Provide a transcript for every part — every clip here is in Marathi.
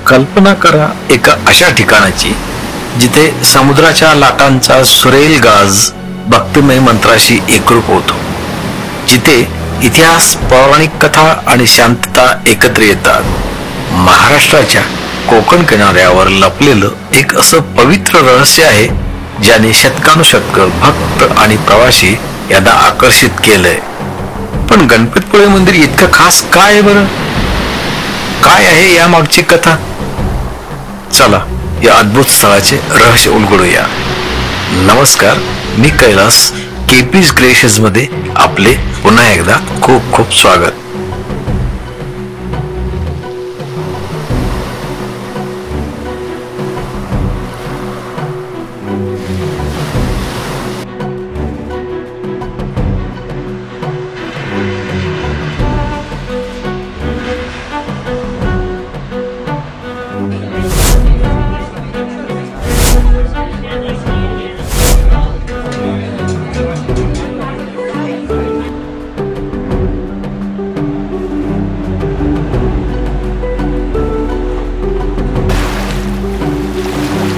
कल्पना करा एका अशा ठिकाणाची जिथे समुद्राच्या लाटांचा सुरेल गाज भक्तिमय मंत्राशी एकरूप होतो, जिथे इतिहास, पौराणिक कथा आणि शांतता एकत्र येतात. महाराष्ट्राच्या कोकण किनाऱ्यावर लपलेलं एक असं पवित्र रहस्य आहे ज्याने शतकानुशतक भक्त आणि प्रवासी यांना आकर्षित केलंय. पण गणपतीपुळे मंदिर इतकं खास काय आहे बरं? काय आहे या मागची कथा? चला या अद्भुत स्थळाचे रहस्य उलगडूया. नमस्कार, मी कैलास. केपीज क्रिएशन्स मध्ये आपले पुन्हा एकदा खूप खूप स्वागत.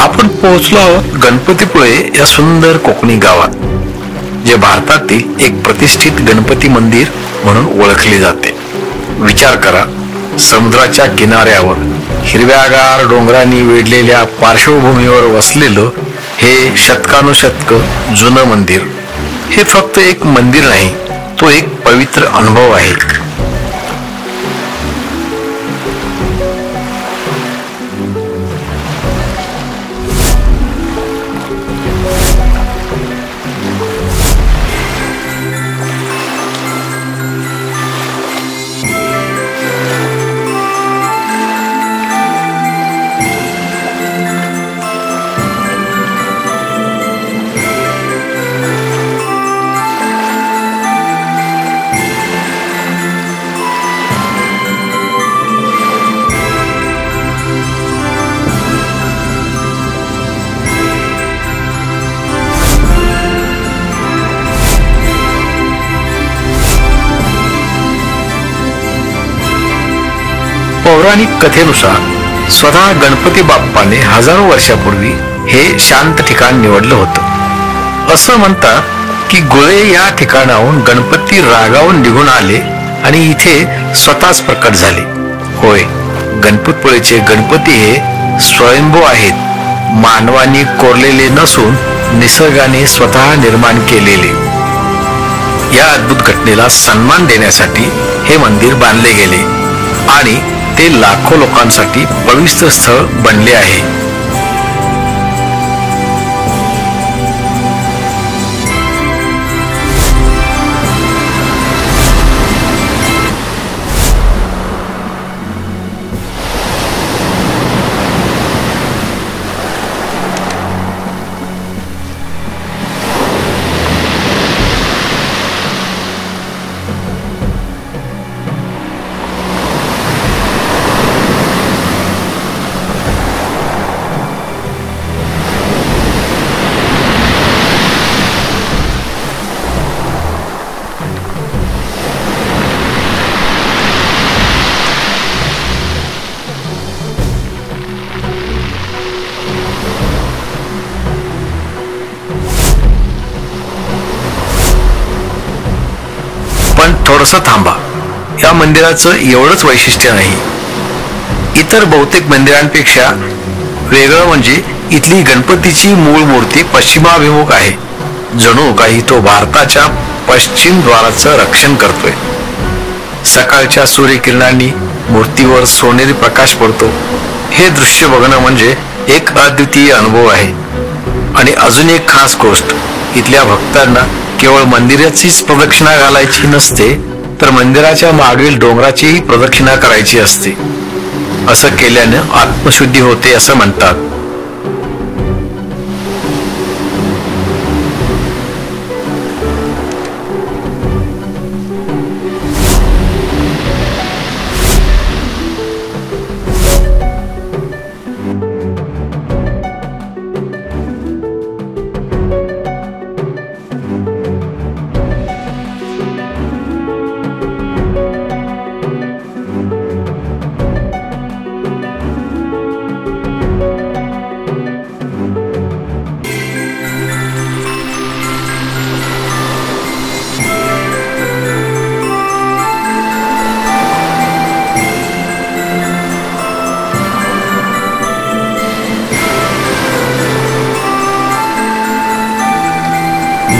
आपण पोहोचलो आहोत गणपतीपुळे या सुंदर कोकणी गावात, जे भारतातील एक प्रतिष्ठित गणपती मंदिर म्हणून ओळखले जाते. विचार करा, समुद्राच्या किनाऱ्यावर हिरव्यागार डोंगरांनी वेढलेल्या पार्श्वभूमीवर वसलेलं हे शतकानुशतक जुनं मंदिर. हे फक्त एक मंदिर नाही, तो एक पवित्र अनुभव आहे. पौराणिक कथेनुसार स्वतः गणपती बाप्पाने हजारो वर्षापूर्वी हे शांत ठिकाण निवडलं होतं. असं म्हणतात की गुळे या ठिकाणाहून गणपती रागावून निघून आले आणि इथे स्वतःच प्रकट झाले. होय, गणपतपुळेचे गणपती हे स्वयंभू आहेत, मानवाने कोरलेले नसून निसर्गाने स्वतः निर्माण केलेले. या अद्भुत घटनेला सन्मान देण्यासाठी हे मंदिर बांधले गेले आणि ते लाखो लोकांसाठी पवित्र स्थळ बनले आहे. पण थोडंसं थांबा, या मंदिराचं एवढंच वैशिष्ट्य नाही. इतर बहुतेक मंदिरांपेक्षा वेगळं म्हणजे इथली गणपतीची मूळ मूर्ती पश्चिमाभिमुख आहे. जणू काही तो भारताच्या पश्चिम द्वाराचं रक्षण करतोय. सकाळच्या सूर्यकिरणांनी मूर्तीवर सोनेरी प्रकाश पडतो. हे दृश्य बघणं म्हणजे एक अद्वितीय अनुभव आहे. आणि अजून एक खास गोष्ट, इथल्या भक्तांना केवळ मंदिराचीच प्रदक्षिणा घालायची नसते, तर मंदिराच्या मागील डोंगराचीही प्रदक्षिणा करायची असते. असं केल्यानं आत्मशुद्धी होते असं म्हणतात.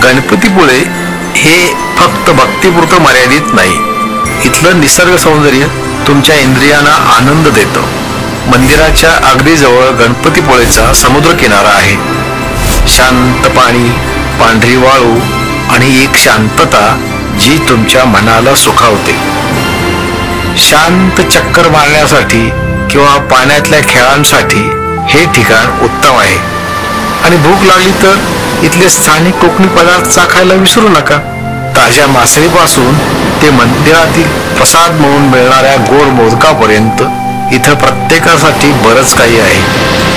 गणपतीपुळे हे फक्त भक्तीपुरतं मर्यादित नाही. इथलं निसर्ग सौंदर्य तुमच्या इंद्रियांना आनंद देतं. मंदिराच्या अगदी जवळ गणपतीपुळेचा समुद्र किनारा आहे. शांत पाणी, पांढरी वाळू आणि एक शांतता जी तुमच्या मनाला सुखावते. शांत चक्कर मारण्यासाठी किंवा पाण्यातल्या खेळांसाठी हे ठिकाण उत्तम आहे. आणि भूक लागली तर इथले स्थानिक कोकणी पदार्थ चाखायला विसरू नका. ताज्या मासळीपासून ते मंदिरातील प्रसाद म्हणून मिळणाऱ्या गोड मोदकापर्यंत इथं प्रत्येकासाठी बरंच काही आहे.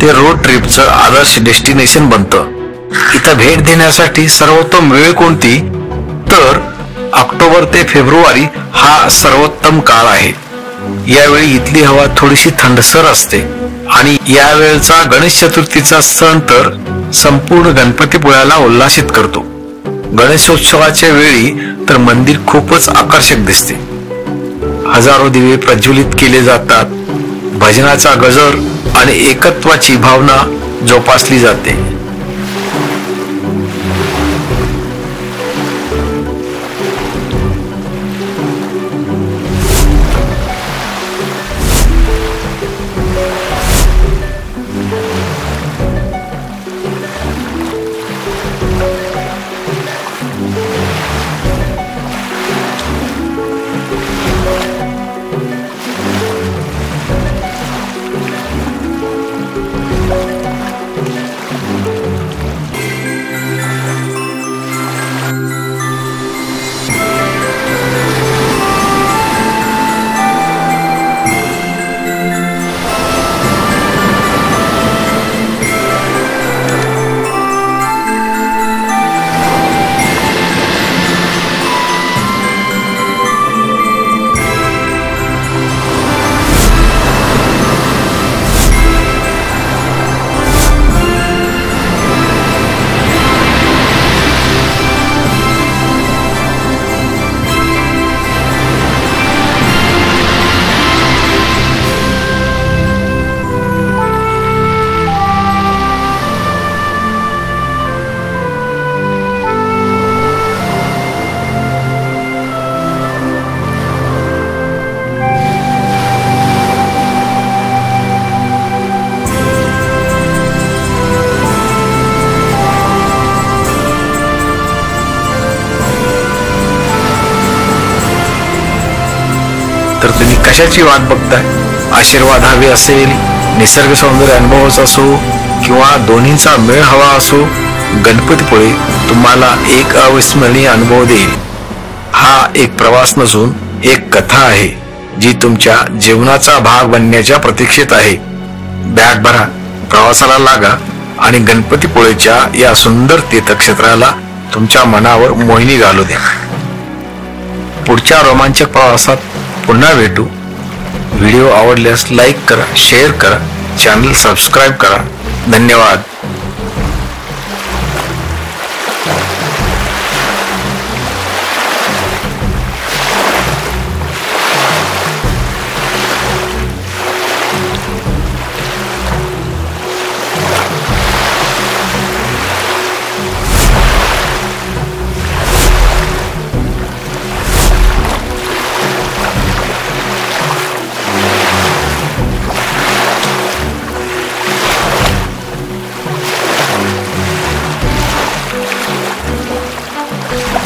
ते रोड ट्रिपचं आदर्श डेस्टिनेशन बनतं. इथं भेट देण्यासाठी सर्वोत्तम वेळ कोणती? तर ऑक्टोबर ते फेब्रुवारी हा सर्वोत्तम काळ आहे. यावेळी इथली हवा थोडीशी थंडसर असते आणि यावेळचा गणेश चतुर्थीचा सण तर संपूर्ण गणपतीपुळ्याला उल्हासित करतो. गणेशोत्सवाच्या वेळी तर मंदिर खूपच आकर्षक दिसते. हजारो दिवे प्रज्वलित केले जातात. भजनाचा गजर आणि एकत्वाची भावना जोपासली जाते. तर तुम्ही कशाची वाट बघताय? आशीर्वाद हवे असेल, निसर्ग सौंदर्य अनुभवाचा असो किंवा दोन्हींचा मेळ हवा असो, गणपतीपुळे तुम्हाला एक अविस्मरणीय अनुभव देईल. हा एक प्रवास नसून एक कथा आहे जी तुमच्या जीवनाचा भाग बनण्याच्या प्रतीक्षेत आहे. बॅग भरा, प्रवासाला लागा आणि गणपतीपुळेच्या या सुंदर तीर्थक्षेत्राला तुमच्या मनावर मोहिनी घालू द्या. पुढच्या रोमांचक प्रवासात पुन्हा भेटू. व्हिडिओ आवडल्यास लाईक करा, शेअर करा, चॅनल सबस्क्राईब करा. धन्यवाद.